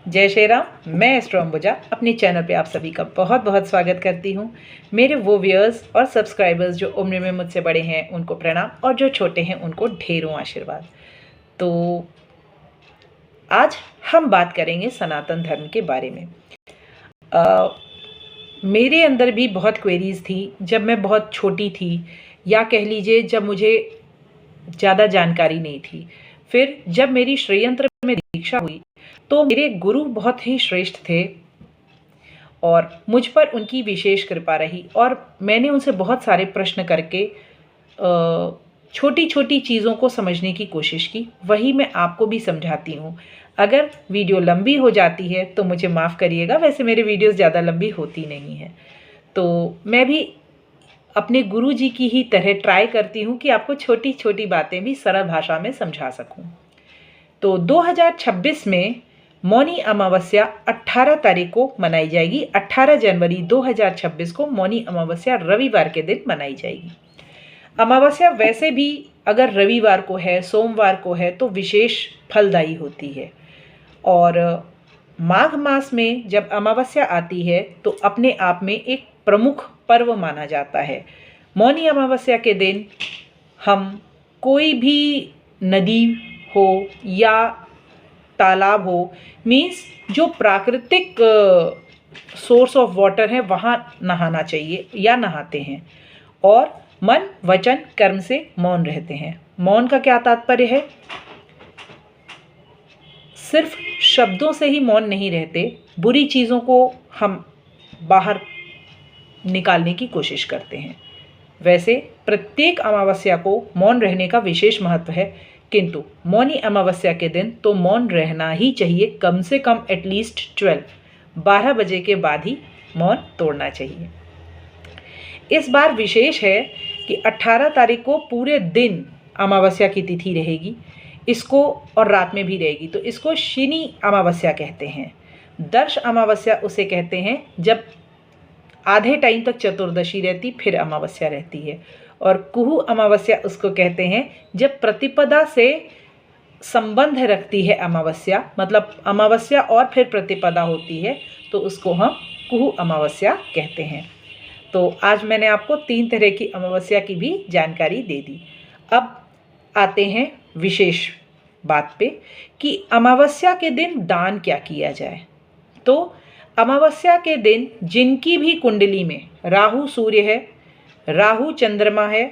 जय श्री राम। मैं एस्ट्रो अंबुजा अपने चैनल पे आप सभी का बहुत बहुत स्वागत करती हूँ। मेरे वो व्यूअर्स और सब्सक्राइबर्स जो उम्र में मुझसे बड़े हैं उनको प्रणाम और जो छोटे हैं उनको ढेरों आशीर्वाद। तो आज हम बात करेंगे सनातन धर्म के बारे में। मेरे अंदर भी बहुत क्वेरीज थी जब मैं बहुत छोटी थी, या कह लीजिए जब मुझे ज़्यादा जानकारी नहीं थी। फिर जब मेरी श्रेयंत्र में दीक्षा हुई तो मेरे गुरु बहुत ही श्रेष्ठ थे और मुझ पर उनकी विशेष कृपा रही और मैंने उनसे बहुत सारे प्रश्न करके छोटी छोटी चीज़ों को समझने की कोशिश की। वही मैं आपको भी समझाती हूँ। अगर वीडियो लंबी हो जाती है तो मुझे माफ़ करिएगा, वैसे मेरे वीडियोस ज़्यादा लंबी होती नहीं है। तो मैं भी अपने गुरु जी की ही तरह ट्राई करती हूँ कि आपको छोटी छोटी बातें भी सरल भाषा में समझा सकूँ। तो 2026 में मौनी अमावस्या 18 तारीख को मनाई जाएगी। 18 जनवरी 2026 को मौनी अमावस्या रविवार के दिन मनाई जाएगी। अमावस्या वैसे भी अगर रविवार को है, सोमवार को है तो विशेष फलदायी होती है। और माघ मास में जब अमावस्या आती है तो अपने आप में एक प्रमुख पर्व माना जाता है। मौनी अमावस्या के दिन हम कोई भी नदी हो या तालाब हो, मीन्स जो प्राकृतिक सोर्स ऑफ वाटर है वहाँ नहाना चाहिए या नहाते हैं और मन वचन कर्म से मौन रहते हैं। मौन का क्या तात्पर्य है? सिर्फ शब्दों से ही मौन नहीं रहते, बुरी चीज़ों को हम बाहर निकालने की कोशिश करते हैं। वैसे प्रत्येक अमावस्या को मौन रहने का विशेष महत्व है, किंतु मौनी अमावस्या के दिन तो मौन रहना ही चाहिए। कम से कम एटलीस्ट 12 बजे के बाद ही मौन तोड़ना चाहिए। इस बार विशेष है कि 18 तारीख को पूरे दिन अमावस्या की तिथि रहेगी, इसको और रात में भी रहेगी, तो इसको शनि अमावस्या कहते हैं। दर्श अमावस्या उसे कहते हैं जब आधे टाइम तक चतुर्दशी रहती फिर अमावस्या रहती है। और कुहू अमावस्या उसको कहते हैं जब प्रतिपदा से संबंध रखती है अमावस्या, मतलब अमावस्या और फिर प्रतिपदा होती है, तो उसको हम कुहू अमावस्या कहते हैं। तो आज मैंने आपको 3 तरह की अमावस्या की भी जानकारी दे दी। अब आते हैं विशेष बात पे कि अमावस्या के दिन दान क्या किया जाए। तो अमावस्या के दिन जिनकी भी कुंडली में राहु सूर्य है, राहु चंद्रमा है,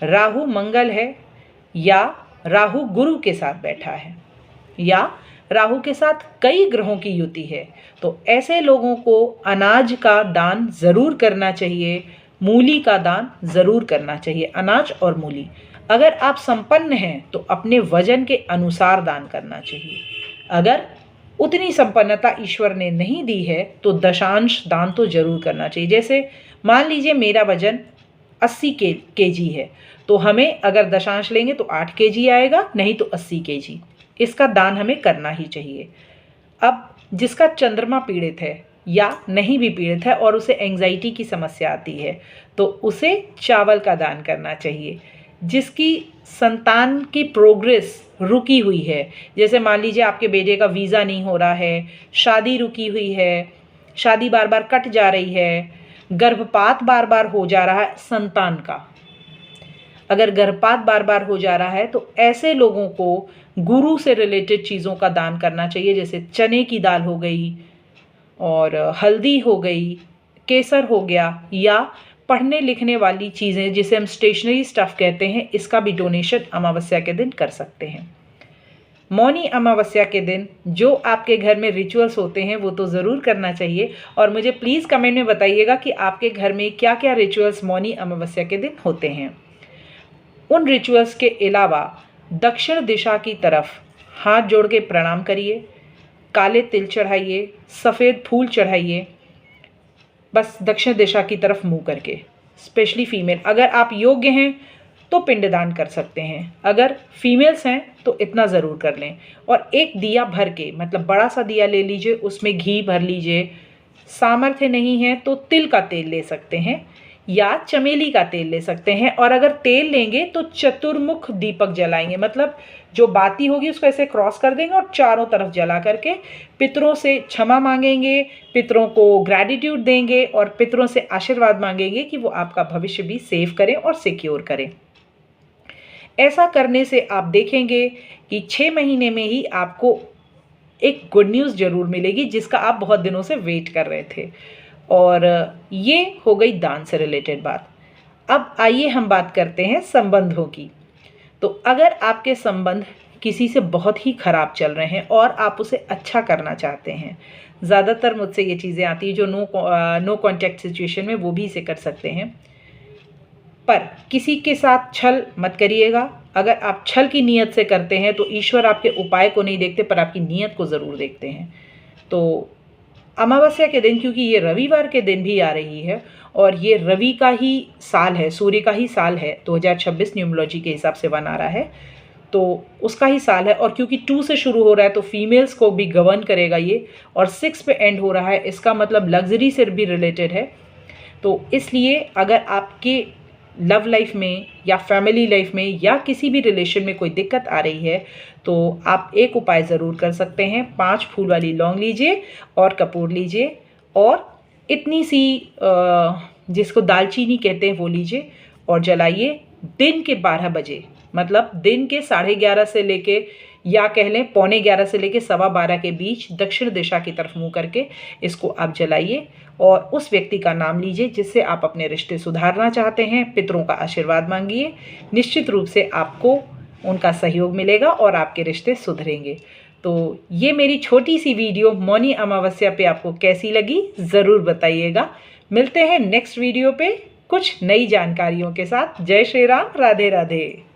राहु मंगल है, या राहु गुरु के साथ बैठा है, या राहु के साथ कई ग्रहों की युति है, तो ऐसे लोगों को अनाज का दान ज़रूर करना चाहिए, मूली का दान ज़रूर करना चाहिए। अनाज और मूली। अगर आप संपन्न हैं तो अपने वजन के अनुसार दान करना चाहिए। अगर उतनी संपन्नता ईश्वर ने नहीं दी है तो दशांश दान तो जरूर करना चाहिए। जैसे मान लीजिए मेरा वजन 80 केजी है, तो हमें अगर दशांश लेंगे तो 8 केजी आएगा, नहीं तो 80 केजी। इसका दान हमें करना ही चाहिए। अब जिसका चंद्रमा पीड़ित है या नहीं भी पीड़ित है और उसे एंग्जाइटी की समस्या आती है तो उसे चावल का दान करना चाहिए। जिसकी संतान की प्रोग्रेस रुकी हुई है, जैसे मान लीजिए आपके बेटे का वीज़ा नहीं हो रहा है, शादी रुकी हुई है, शादी बार बार कट जा रही है, गर्भपात बार बार हो जा रहा है संतान का, अगर गर्भपात बार बार हो जा रहा है तो ऐसे लोगों को गुरु से रिलेटेड चीज़ों का दान करना चाहिए। जैसे चने की दाल हो गई और हल्दी हो गई, केसर हो गया, या पढ़ने लिखने वाली चीज़ें जिसे हम स्टेशनरी स्टफ़ कहते हैं, इसका भी डोनेशन अमावस्या के दिन कर सकते हैं। मौनी अमावस्या के दिन जो आपके घर में रिचुअल्स होते हैं वो तो ज़रूर करना चाहिए। और मुझे प्लीज़ कमेंट में बताइएगा कि आपके घर में क्या क्या रिचुअल्स मौनी अमावस्या के दिन होते हैं। उन रिचुअल्स के अलावा दक्षिण दिशा की तरफ हाथ जोड़ के प्रणाम करिए, काले तिल चढ़ाइए, सफ़ेद फूल चढ़ाइए, बस दक्षिण दिशा की तरफ मुंह करके। स्पेशली फीमेल, अगर आप योग्य हैं तो पिंडदान कर सकते हैं, अगर फीमेल्स हैं तो इतना ज़रूर कर लें। और एक दिया भर के, मतलब बड़ा सा दिया ले लीजिए, उसमें घी भर लीजिए। सामर्थ्य नहीं है तो तिल का तेल ले सकते हैं या चमेली का तेल ले सकते हैं। और अगर तेल लेंगे तो चतुर्मुख दीपक जलाएंगे, मतलब जो बाती होगी उसको ऐसे क्रॉस कर देंगे और चारों तरफ जला करके पितरों से क्षमा मांगेंगे, पितरों को ग्रैटिट्यूड देंगे और पितरों से आशीर्वाद मांगेंगे कि वो आपका भविष्य भी सेव करें और सिक्योर करें। ऐसा करने से आप देखेंगे कि 6 महीने में ही आपको एक गुड न्यूज़ ज़रूर मिलेगी जिसका आप बहुत दिनों से वेट कर रहे थे। और ये हो गई दान से रिलेटेड बात। अब आइए हम बात करते हैं संबंधों की। तो अगर आपके संबंध किसी से बहुत ही ख़राब चल रहे हैं और आप उसे अच्छा करना चाहते हैं, ज़्यादातर मुझसे ये चीज़ें आती हैं जो नो कॉन्टैक्ट सिचुएशन में वो भी इसे कर सकते हैं, पर किसी के साथ छल मत करिएगा। अगर आप छल की नीयत से करते हैं तो ईश्वर आपके उपाय को नहीं देखते पर आपकी नीयत को ज़रूर देखते हैं। तो अमावस्या के दिन, क्योंकि ये रविवार के दिन भी आ रही है और ये रवि का ही साल है, सूर्य का ही साल है, 2026 न्यूमरोलॉजी के हिसाब से वन आ रहा है, तो उसका ही साल है। और क्योंकि 2 से शुरू हो रहा है तो फीमेल्स को भी गवर्न करेगा ये, और 6 पे एंड हो रहा है, इसका मतलब लग्जरी से भी रिलेटेड है। तो इसलिए अगर आपके लव लाइफ में या फैमिली लाइफ में या किसी भी रिलेशन में कोई दिक्कत आ रही है तो आप एक उपाय ज़रूर कर सकते हैं। 5 फूल वाली लौंग लीजिए और कपूर लीजिए और इतनी सी जिसको दालचीनी कहते हैं वो लीजिए और जलाइए दिन के 12 बजे, मतलब दिन के 11:30 से लेके या कह लें 11:45 से लेके 12:15 के बीच दक्षिण दिशा की तरफ मुँह करके इसको आप जलाइए और उस व्यक्ति का नाम लीजिए जिससे आप अपने रिश्ते सुधारना चाहते हैं। पितरों का आशीर्वाद मांगिए, निश्चित रूप से आपको उनका सहयोग मिलेगा और आपके रिश्ते सुधरेंगे। तो ये मेरी छोटी सी वीडियो मौनी अमावस्या पे आपको कैसी लगी ज़रूर बताइएगा। मिलते हैं नेक्स्ट वीडियो पे कुछ नई जानकारियों के साथ। जय श्री राम, राधे राधे।